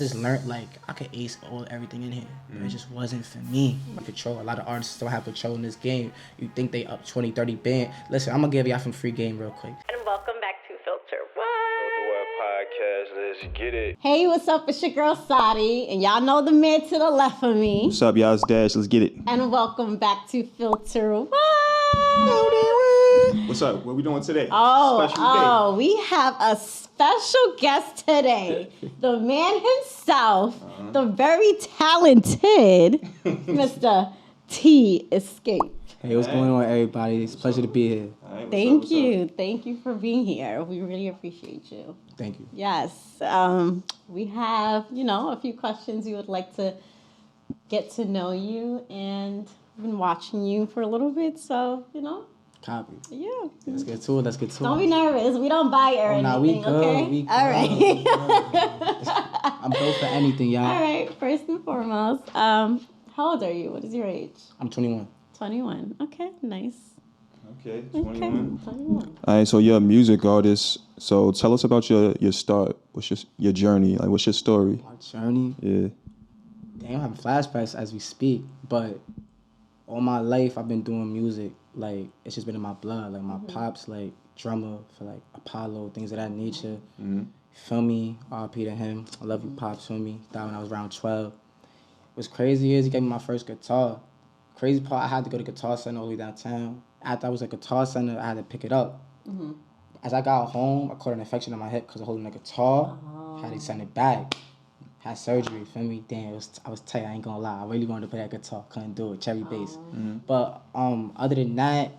just learned like I could ace everything in here. But it just wasn't for me. Control. A lot of artists don't have control in this game. You think they up 20, 30 band. Listen, I'm gonna give y'all some free game real quick. And welcome back to Filter What? Podcast, let's get it. Hey, what's up? It's your girl Satti, and y'all know the man to the left of me. What's up, y'all? It's Dash. Let's get it. And welcome back to Filter What? What's up? What we doing today? Oh, we have a special guest today. The man himself, the very talented Mr. Tee Xscape. Hey, what's going on, everybody? It's a pleasure to be here. Right, Thank you. Thank you for being here. We really appreciate you. Thank you. Yes. We have, a few questions we would like to get to know you, and I've been watching you for a little bit, so, Copy. Yeah. Let's get to it. Don't be nervous. We don't buy or anything, we good. okay? We good. All right. I'm built for anything, y'all. All right. First and foremost, how old are you? What is your age? I'm 21. 21. Okay, nice. Okay, 21. 21. All right, so you're a music artist. So tell us about your start. What's your journey? Like, what's your story? My journey? Yeah. Damn, I'm having flashbacks as we speak, but all my life I've been doing music. Like, it's just been in my blood. Like, my pops, like, drummer for, like, Apollo, things of that nature. Mm-hmm. Feel me? R.I.P. to him. I love you, Pops. Feel me? Died when I was around 12. What's crazy is he gave me my first guitar. Crazy part, I had to go to Guitar Center all the way downtown. After I was at Guitar Center, I had to pick it up. Mm-hmm. As I got home, I caught an infection in my hip because of holding the guitar. Had to send it back. Had surgery, feel me? Damn, I was tight, I ain't gonna lie. I really wanted to play that guitar, couldn't do it, cherry bass. Mm-hmm. But other than that,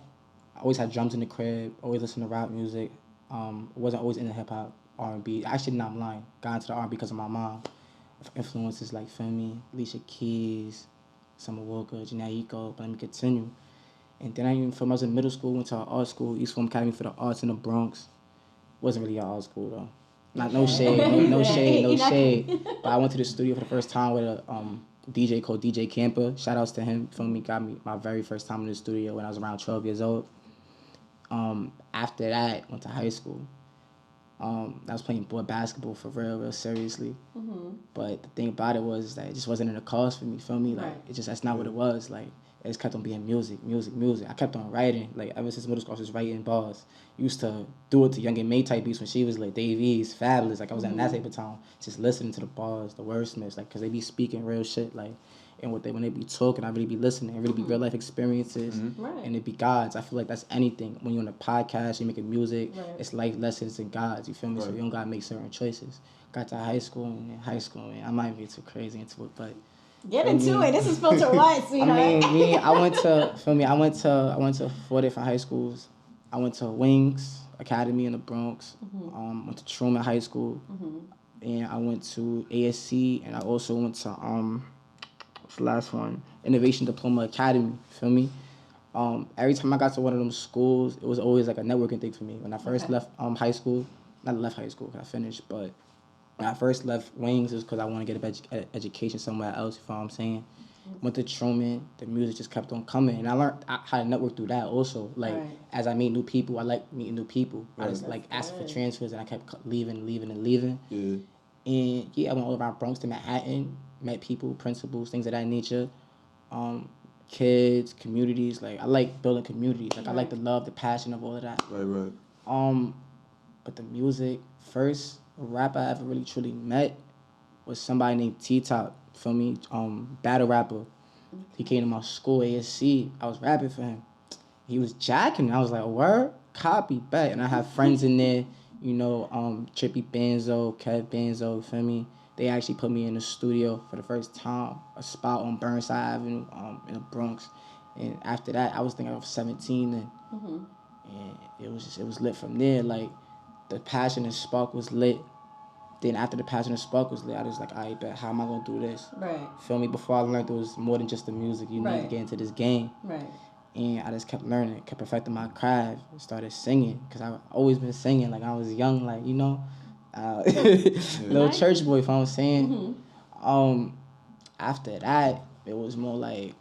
I always had drums in the crib, always listened to rap music. Wasn't always into hip-hop, R&B. Actually, no, I'm lying. Got into the R&B because of my mom. Influences like, feel me, Alicia Keys, Summer Walker, Janae Eiko, but let me continue. And then I was in middle school, went to an art school, East Film Academy for the Arts in the Bronx. Wasn't really an art school though. No shade, no shade. But I went to the studio for the first time with a DJ called DJ Camper. Shout outs to him. Feel me, got me my very first time in the studio when I was around 12 years old. After that, went to high school. I was playing boy basketball for real seriously. Mm-hmm. But the thing about it was that it just wasn't in the cards for me, feel me? Like, that's not what it was. Like, it just kept on being music. I kept on writing. Like, ever since middle school, I was just writing bars. Used to do it to Young and May type beats when she was like Davies, Fabulous. Like, I was in that type of time, just listening to the bars, the wordsmiths, like, because they be speaking real shit, like, and when they be talking, I really be listening. It really be real life experiences, and it be God's. I feel like that's anything. When you're on a podcast, you're making music, it's life lessons and God's. You feel me? So you don't gotta make certain choices. Got to high school, and I might be too crazy into it, but get into it. This is Filter What, sweetheart. I went to 4 different high schools. I went to Wings Academy in the Bronx. Went to Truman High School, and I went to ASC, and I also went to what's the last one? Innovation Diploma Academy. Feel me? Every time I got to one of them schools, it was always like a networking thing for me. When I first left high school, not left high school because I finished, but when I first left Wings, it was because I wanted to get an education somewhere else, you know what I'm saying? Went to Truman, the music just kept on coming, and I learned how to network through that also. Like, as I meet new people, I like meeting new people. I just like asking for transfers, and I kept leaving. Yeah. And I went all around Bronx to Manhattan, met people, principals, things of that nature. Kids, communities, like, I like building communities. Like, I like the love, the passion of all of that. Right. But the music, first rapper I ever really truly met was somebody named T-Top, feel me? Battle rapper. He came to my school, ASC. I was rapping for him. He was jacking. I was like, word? Copy, bet. And I have friends in there, Trippy Benzo, Kev Benzo, feel me? They actually put me in the studio for the first time, a spot on Burnside Avenue in the Bronx. And after that, I was thinking I was 17 then. And it was lit from there. Like, the passion and spark was lit. Then after the passion and spark was lit, I was like, all right, bet, how am I going to do this? Right. Feel me? Before I learned there was more than just the music. You need to get into this game. Right. And I just kept learning, kept perfecting my craft, started singing. Because I've always been singing. Like, I was young, like, little church boy, if I'm saying. After that, it was more like,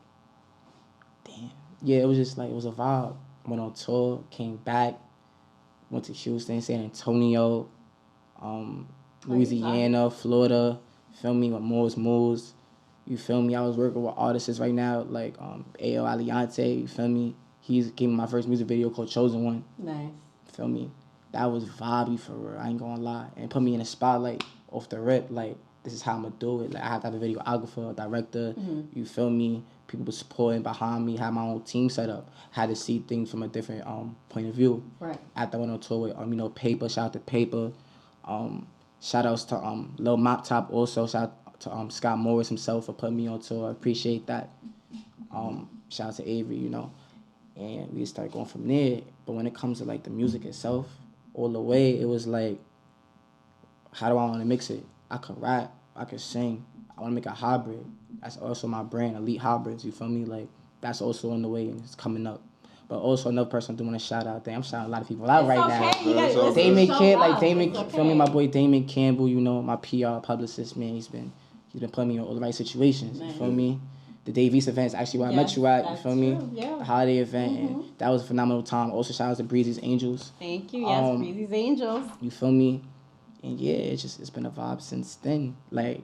damn. Yeah, it was just like, it was a vibe. Went on tour, came back, went to Houston, San Antonio, Louisiana, Florida, Feel me? With Moles. You feel me? I was working with artists right now, like A.O. Aliante, you feel me? He's gave me my first music video called Chosen One. Nice. Feel me? That was vibey for real, I ain't gonna lie. And put me in a spotlight off the rip, like, this is how I'm gonna do it. Like, I have to have a videographer, a director, you feel me? People were supporting behind me, had my own team set up. Had to see things from a different point of view. Right. After I went on tour with, Paper, shout out to Paper. Shout outs to Lil Mop Top also, shout out to Scott Morris himself for putting me on tour. I appreciate that. Shout out to Avery, and we started going from there. But when it comes to like the music itself, all the way, it was like, how do I want to mix it? I could rap, I could sing. I want to make a hybrid. That's also my brand, Elite Hybrids. You feel me? Like, that's also on the way and it's coming up. But also another person I do want to shout out. I'm shouting a lot of people out right now. Damon Campbell, feel me? My boy Damon Campbell, my PR publicist, man. He's been putting me in all the right situations. Nice. You feel me? The Dave East event is actually where I met you at. You feel me? Yeah. The holiday event, and that was a phenomenal time. Also shout out to Breezy's Angels. Thank you. Yes, Breezy's Angels. You feel me? And yeah, it's been a vibe since then. Like,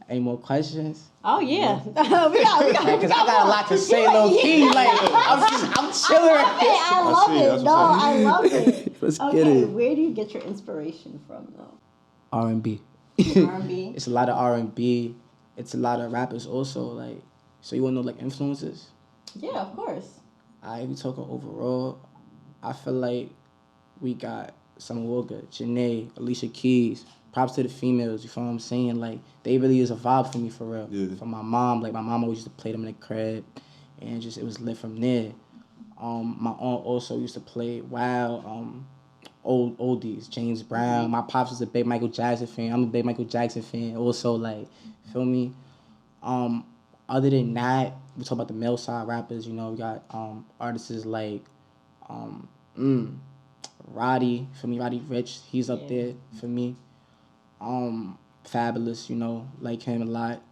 any more questions? Oh yeah, we got because I got a lot to say, low key. Like, I'm chilling. I love it. No, I love it. Let's get it. Where do you get your inspiration from, though? R&B. R&B. It's a lot of R&B. It's a lot of rappers also. Like, so you wanna know like influences? Yeah, of course. We talking overall. I feel like we got Summer Walker, Janae, Alicia Keys. Props to the females, you feel what I'm saying? Like, they really is a vibe for me, for real. Yeah. For my mom, like, my mom always used to play them in the crib, and it was lit from there. My aunt also used to play old oldies, James Brown. My pops was a big Michael Jackson fan. I'm a big Michael Jackson fan. Also, like, feel me? Other than that, we talk about the male side rappers. We got artists like Roddy, for me, Roddy Ricch. He's up there for me. Fabulous, like him a lot.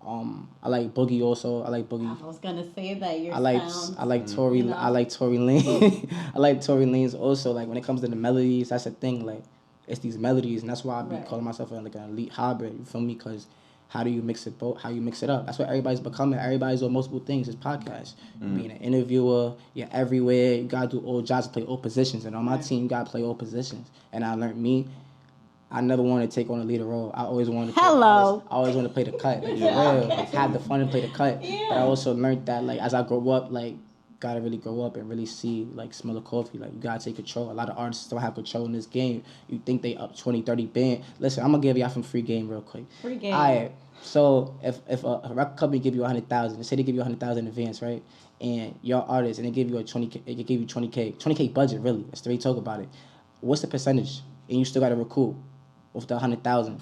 I like Boogie also. I like Boogie. I was gonna say that I like Tory. I like Tory Lanez. I like Tory Lanez also. Like, when it comes to the melodies, that's the thing. Like, it's these melodies, and that's why I be calling myself like an elite hybrid. You feel me? Because how do you mix it both? How you mix it up? That's what everybody's becoming. Everybody's on multiple things. It's podcasts. Being an interviewer, you're everywhere. You gotta do all jobs, play all positions. And on my team, you gotta play all positions. And I learned I never wanted to take on a leader role. I always wanted to I always wanted to play the cut. Like, for real. Like, have the fun and play the cut. Yeah. But I also learned that, like, as I grow up, like, gotta really grow up and really see, like, smell of coffee. Like, you gotta take control. A lot of artists don't have control in this game. You think they up 20, 30 band. Listen, I'm gonna give y'all some free game real quick. Free game. All right. So if a record company give you 100,000, say they give you 100,000 in advance, right? And you're an artist, and they give you a 20K, they give you 20K budget, really. That's the way you talk about it. What's the percentage? And you still gotta recoup with the 100,000,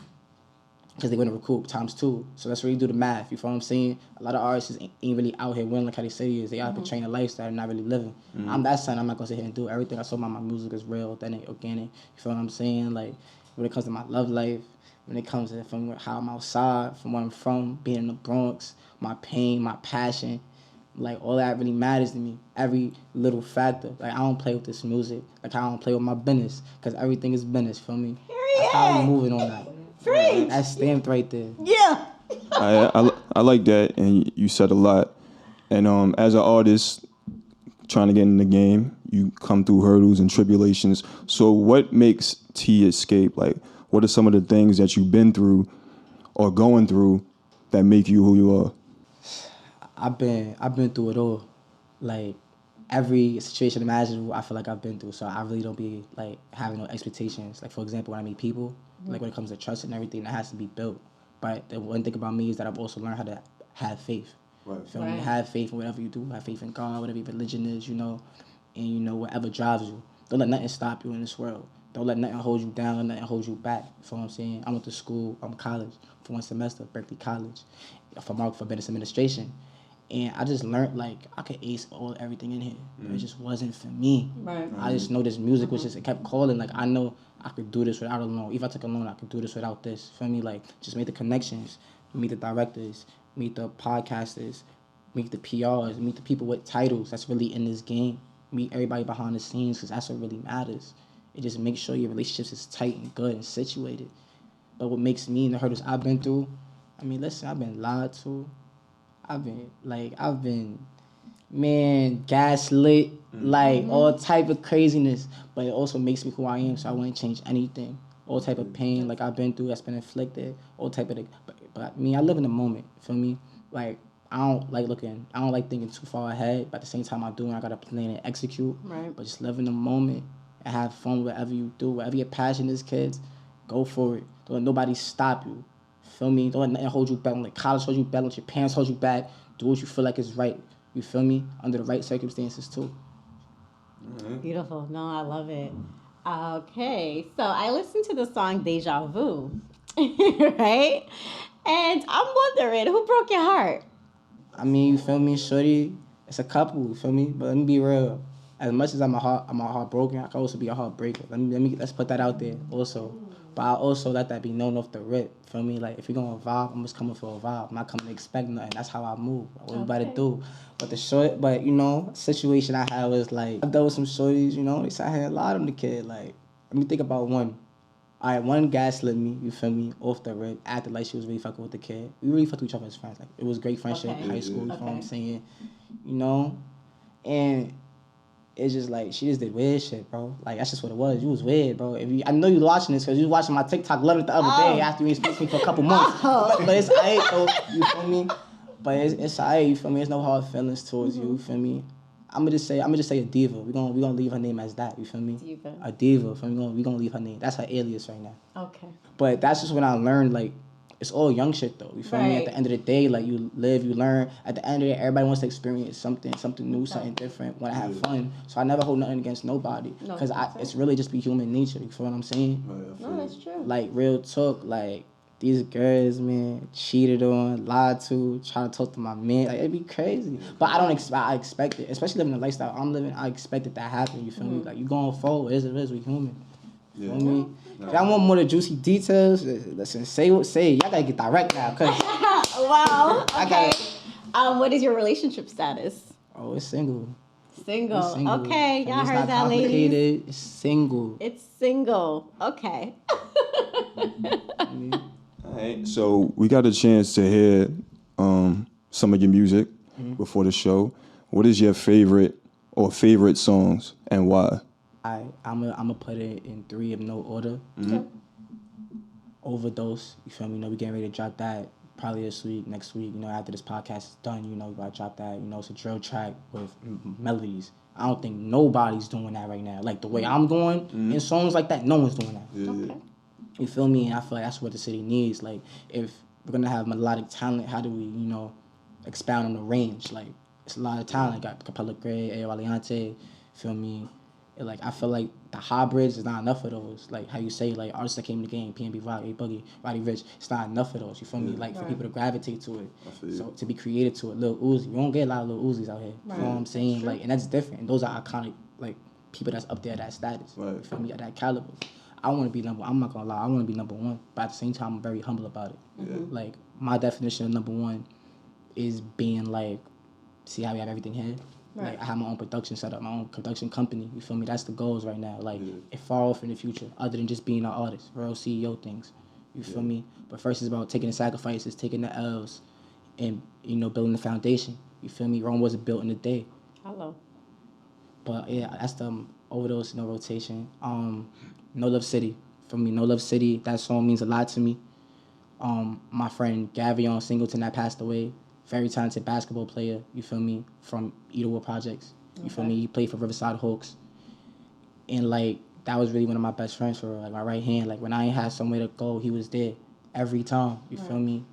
because they're gonna recoup times 2. So that's where you do the math. You feel what I'm saying? A lot of artists ain't really out here winning like how they say it is. They out portraying a lifestyle and not really living. I'm that son. I'm not gonna sit here and do everything. I told my music is real, authentic, organic. You feel what I'm saying? Like, when it comes to my love life, when it comes to from how I'm outside, from where I'm from, being in the Bronx, my pain, my passion, like, all that really matters to me. Every little factor. Like, I don't play with this music. Like, I don't play with my business, because everything is business, feel me? That's how I'm moving on that. Preach. That's stamped right there. Yeah. I like that, and you said a lot. And as an artist trying to get in the game, you come through hurdles and tribulations. So what makes Tee Xscape? Like, what are some of the things that you've been through or going through that make you who you are? I've been through it all. Like, every situation imaginable, I feel like I've been through. So I really don't be, like, having no expectations. Like, for example, when I meet people, like, when it comes to trust and everything, that has to be built. But the one thing about me is that I've also learned how to have faith. Right. Feel me? Have faith in whatever you do. Have faith in God, whatever your religion is, and, whatever drives you. Don't let nothing stop you in this world. Don't let nothing hold you down, let nothing hold you back. You feel what I'm saying? I went to school, college, for 1 semester, Berkeley College, for business administration. And I just learned, like, I could ace everything in here. But it just wasn't for me. Right. I just know this music was just, it kept calling. Like, I know I could do this without a loan. If I took a loan, I could do this without this. Feel me? Like, just make the connections, meet the directors, meet the podcasters, meet the PRs, meet the people with titles that's really in this game. Meet everybody behind the scenes, because that's what really matters. It just makes sure your relationships is tight and good and situated. But what makes me and the hurdles I've been through, I mean, listen, I've been lied to. I've been, man, gaslit, like all type of craziness. But it also makes me who I am, so I wouldn't change anything. All type of pain, like I've been through, that's been inflicted. All type of, but I mean, I live in the moment. Feel me? Like I don't like thinking too far ahead. But at the same time, I do, and I gotta plan and execute. Right. But just live in the moment and have fun whatever you do, whatever your passion is, kids. Go for it. Don't let nobody stop you. Feel me? Don't let nothing hold you back. Don't let college hold you back. Don't let your parents hold you back. Do what you feel like is right. You feel me? Under the right circumstances too. Beautiful. No, I love it. Okay, so I listened to the song Deja Vu, right? And I'm wondering, who broke your heart? I mean, you feel me, shorty? It's a couple, you feel me? But let me be real. As much as I'm a heartbroken, I can also be a heartbreaker. Let's put that out there also. But I also let that be known off the rip. Feel me? Like if you're gonna vibe, I'm just coming for a vibe. I'm not coming to expect nothing. That's how I move. What we about to do. But you know, situation I had was like I dealt with some shorties, you know, they said I had a lot on the kid. Like, let me think about one. Alright, one gaslit me, you feel me, off the rip, acted like she was really fucking with the kid. We really fucked with each other as friends. Like it was great friendship in high school, you know what I'm saying? You know? And it's just like she just did weird shit, bro. Like that's just what it was. You was weird, bro. I know you watching this because you was watching my TikTok loving it the other day after you spoke to me for a couple months. But it's alright though, you feel me? But it's alright, you feel me? There's no hard feelings towards you feel me? I'm gonna just say a diva. We're gonna leave her name as that, you feel me? Diva. A diva. Feel me? We're gonna leave her name. That's her alias right now. Okay. But that's just when I learned, like, it's all young shit though. You feel me? At the end of the day, like you live, you learn. At the end of the day, everybody wants to experience something new, something different. Want to have fun. So I never hold nothing against nobody, because it's really just be human nature. You feel what I'm saying? No, that's true. Like real talk, like these girls, man, cheated on, lied to, trying to talk to my man. Like it'd be crazy. But I expect it, especially living the lifestyle I'm living. I expect it to happen. You feel me? Like you going forward, it is. We human. You feel me? If y'all want more of the juicy details, listen, say. Y'all gotta get direct now, cause wow. Okay. What is your relationship status? Oh, it's single. Single. Okay, y'all it's heard not that, ladies. It's single. It's single. Okay. Alright, so we got a chance to hear some of your music before the show. What is your favorite songs and why? I'm gonna put it in 3 of no order. Okay. Overdose. You feel me? You know, we getting ready to drop that probably this week, next week. You know, after this podcast is done, you know, we gotta drop that. You know, it's a drill track with melodies. I don't think nobody's doing that right now. Like the way I'm going in songs like that, no one's doing that. Okay. You feel me? And I feel like that's what the city needs. Like, if we're gonna have melodic talent, how do we, you know, expound on the range? Like, it's a lot of talent. Got Capella Gray, Ayo Aliante, feel me? And like, I feel like the hybrids is not enough of those. Like, how you say, like, artists that came in the game, PNB Rock, A Boogie, Roddy Rich, it's not enough of those, you feel me? Like, for people to gravitate to it. So, to be created to it. Lil Uzi, we don't get a lot of Lil Uzis out here. You know what I'm saying? Like, and that's different. And those are iconic, like, people that's up there, that status. You feel me? At that caliber. I want to be I'm not gonna lie, I want to be number one, but at the same time, I'm very humble about it. Like, my definition of number one is being like, see how we have everything here? Like, I have my own production setup, my own production company, you feel me? That's the goals right now. Like, it far off in the future, other than just being an artist, real CEO things, you feel me? But first, it's about taking the sacrifices, taking the L's, and, you know, building the foundation, you feel me? Rome wasn't built in a day. Hello. But yeah, that's the Overdose, No Rotation. No Love City. For me, No Love City, that song means a lot to me. My friend Gavion Singleton that passed away, very talented basketball player, you feel me, from Edenwood Projects. You feel me? He played for Riverside Hawks. And like, that was really one of my best friends for real. Like my right hand. Like when I ain't had somewhere to go, he was there every time. You feel me?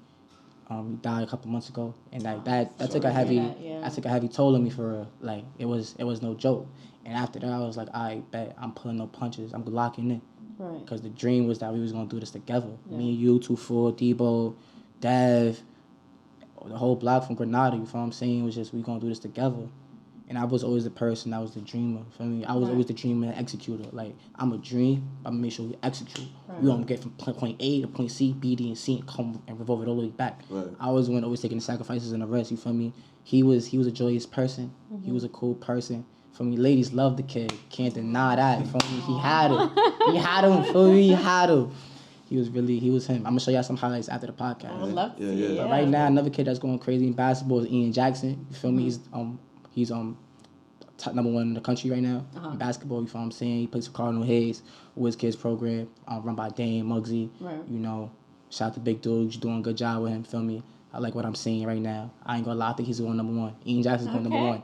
He died a couple months ago, and like that took a heavy toll on me for real. Like it was no joke. And after that, I was like, I bet I'm pulling no punches. I'm locking in. Right. Because the dream was that we was gonna do this together. Me, you, 24, Debo, Dev, the whole block from Grenada. You feel what I'm saying? It was just we gonna do this together. And I was always the person that was the dreamer. Feel me? I was always the dreamer and executor. Like, I'm a dream, but I'm gonna make sure we execute. We gonna get from point A to point C, B, D, and C, and come and revolve it all the way back. I was the one always taking the sacrifices and the rest. You feel me? He was a joyous person. He was a cool person. For me, ladies loved the kid. Can't deny that. For me, he had him. He had him. For me, he had him. He was him. I'm gonna show y'all some highlights after the podcast. I would love to. Yeah. But right now, another kid that's going crazy in basketball is Ian Jackson. You feel me? He's top number 1 in the country right now in basketball. You feel what I'm saying? He plays for Cardinal Hayes, Wiz Kids program, run by Dane Muggsy. Right. You know, shout out to Big Dude. You're doing a good job with him. Feel me? I like what I'm seeing right now. I ain't gonna lie, I think he's going number 1. Ian Jackson's going number 1.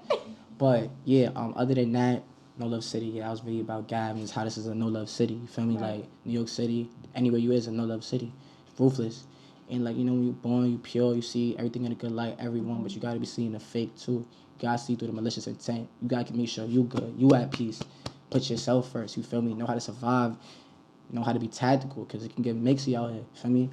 But yeah, other than that, No Love City. Yeah, I was really about God and how this is a no love city. You feel me? Right. Like New York City, anywhere you is a no love city. It's ruthless. And like, you know, when you're born, you pure, you see everything in a good light, everyone, but you gotta be seeing the fake too. You gotta see through the malicious intent. You gotta make sure you good, you at peace. Put yourself first, you feel me? Know how to survive, know how to be tactical, because it can get mixy out here, you feel me?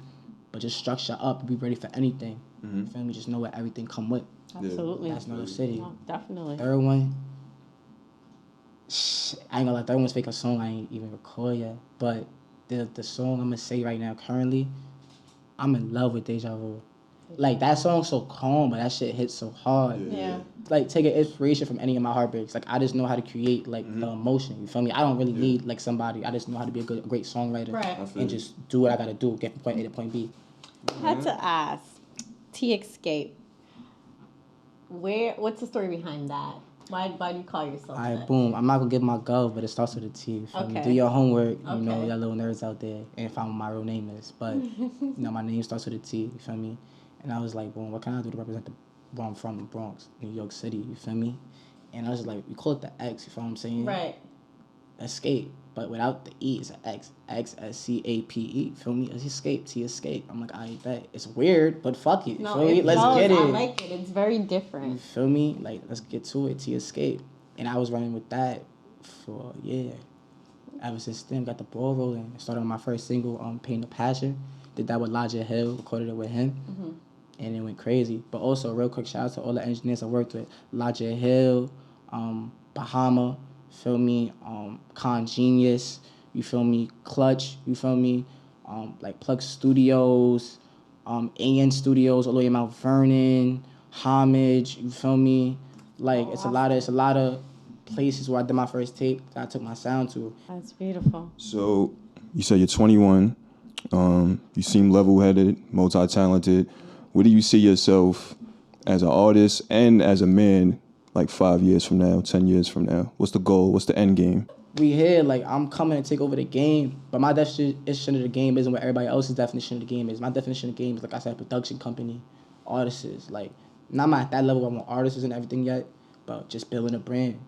But just structure up, be ready for anything. You feel me? Just know what everything come with. Absolutely. That's No Love City. No, definitely. Third one, I ain't gonna lie, third one's fake a song I ain't even record yet. But the song I'm gonna say right now currently, I'm in love with Deja Vu. Like, that song's so calm, but that shit hits so hard. Yeah. Like, taking inspiration from any of my heartbreaks. Like, I just know how to create, like, the emotion. You feel me? I don't really need, like, somebody. I just know how to be a great songwriter. Right. And just do what I gotta do, get from point A to point B. I had to ask, Tee Xscape, what's the story behind that? Why do you call yourself All right, that? boom. I'm not gonna give my gov, but it starts with a T. You feel me? Okay. Do your homework. You know, Okay. y'all little nerds out there, and find what my real name is. But you know, my name starts with a T. You feel me? And I was like, boom, what can I do to represent where I'm from, the Bronx, New York City? You feel me? And I was like, we call it the X. You feel what I'm saying? Right. Escape, but without the E, it's an X. Xscape. Feel me? It's escape. Tee Xscape. I'm like, I bet it's weird, but fuck it. No, Feel me? it Let's does. get it. I like it. It's very You different. feel me? Like, let's get to it. Tee Xscape. And I was running with that for a year. Ever since then, got the ball rolling. Started on my first single, Pain the Passion. Did that with Logic Hill, recorded it with him. And it went crazy. But also, real quick, shout out to all the engineers I worked with. Logic Hill, Bahama, feel me? Con Genius, you feel me? Clutch, you feel me? Like Plug Studios, AN Studios, all the way in Mount Vernon, Homage, you feel me? Like, it's a lot of places where I did my first tape that I took my sound to. That's beautiful. So you said you're 21. You seem level-headed, multi-talented. Where do you see yourself as an artist and as a man, like 5 years from now, 10 years from now? What's the goal? What's the end game? We here, like, I'm coming to take over the game, but my definition of the game isn't what everybody else's definition of the game is. My definition of the game is, like I said, production company, artists. Like, not at that level where I'm artists and everything yet, but just building a brand.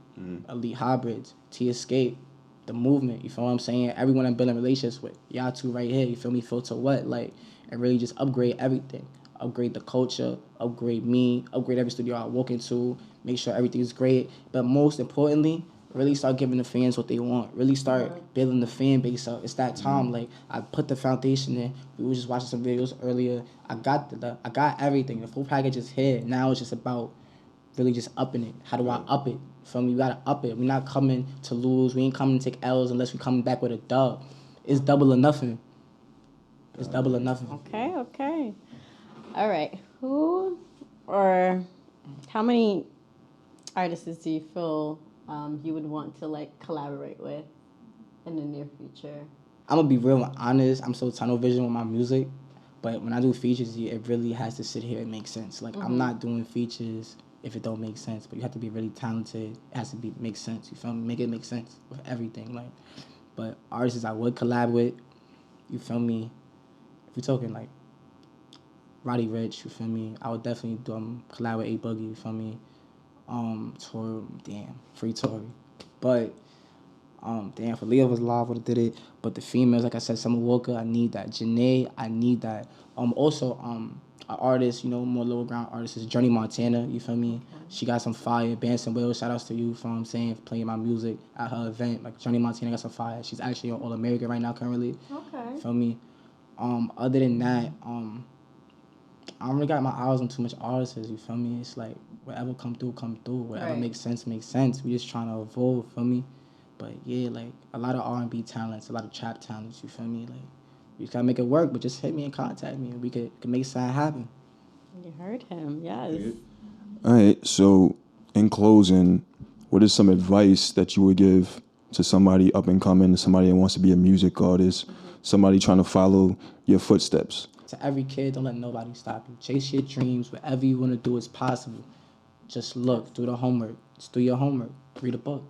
Elite Hybrids, Tee Xscape, the movement, you feel what I'm saying? Everyone I'm building relationships with, y'all two right here, you feel me? Filter what? Like, and really just upgrade everything. Upgrade the culture, upgrade me, upgrade every studio I walk into, make sure everything is great. But most importantly, really start giving the fans what they want. Really start building the fan base up. It's that time. Like, I put the foundation in. We were just watching some videos earlier. I got everything. The full package is here. Now it's just about really just upping it. How do I up it? Feel me? We gotta up it. We're not coming to lose. We ain't coming to take L's unless we coming back with a dub. It's double or nothing. It's double or nothing. Okay. All right. Who or how many artists do you feel you would want to, like, collaborate with in the near future? I'm gonna be real and honest. I'm so tunnel vision with my music, but when I do features, it really has to sit here and make sense. Like, I'm not doing features if it don't make sense, but you have to be really talented. It has to make sense. You feel me? Make it make sense with everything. Like, but artists I would collab with, you feel me? If you're talking like Roddy Ricch, you feel me? I would definitely collab with A Boogie, you feel me? Free Tory. But if Aaliyah was live, would have did it. But the females, like I said, Summer Walker, I need that. Janae, I need that. Also, an artist, you know, more lower ground artist is Journey Montana, you feel me? She got some fire. Benson Will, shout outs to you, for what I'm saying, for playing my music at her event. Like, Journey Montana got some fire. She's actually on All American right now currently. Okay. You feel me? Other than that, I don't really got my eyes on too much artists, you feel me? It's like, whatever come through. Whatever Right. makes sense. We just trying to evolve, feel me? But yeah, like, a lot of R&B talents, a lot of trap talents, you feel me? Like, you just gotta make it work, but just hit me and contact me, and we could make something happen. You heard him, yes. All right, so in closing, what is some advice that you would give to somebody up and coming, to somebody that wants to be a music artist, somebody trying to follow your footsteps? To every kid, don't let nobody stop you. Chase your dreams. Whatever you want to do is possible. Just look, do the homework. Just do your homework. Read a book.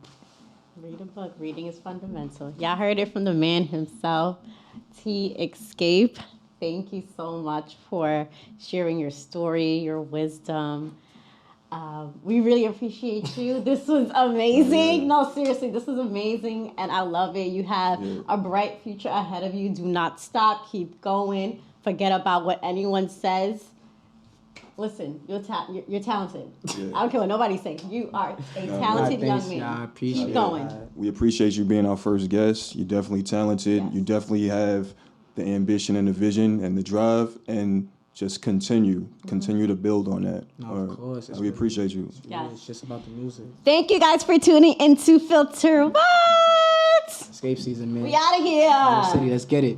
Read a book. Reading is fundamental. Y'all heard it from the man himself, Tee Xscape. Thank you so much for sharing your story, your wisdom. We really appreciate you. This was amazing. No, seriously, this was amazing, and I love it. You have a bright future ahead of you. Do not stop. Keep going. Forget about what anyone says. Listen, you're talented. Yeah. I don't care what nobody's saying. You are a talented young man. I appreciate Keep going. We appreciate you being our first guest. You're definitely talented. Yes. You definitely have the ambition and the vision and the drive, and just continue to build on that. No, of course. We appreciate you. Yes. It's just about the music. Thank you guys for tuning into Filter What? Escape season, man. We out of here. City, let's get it.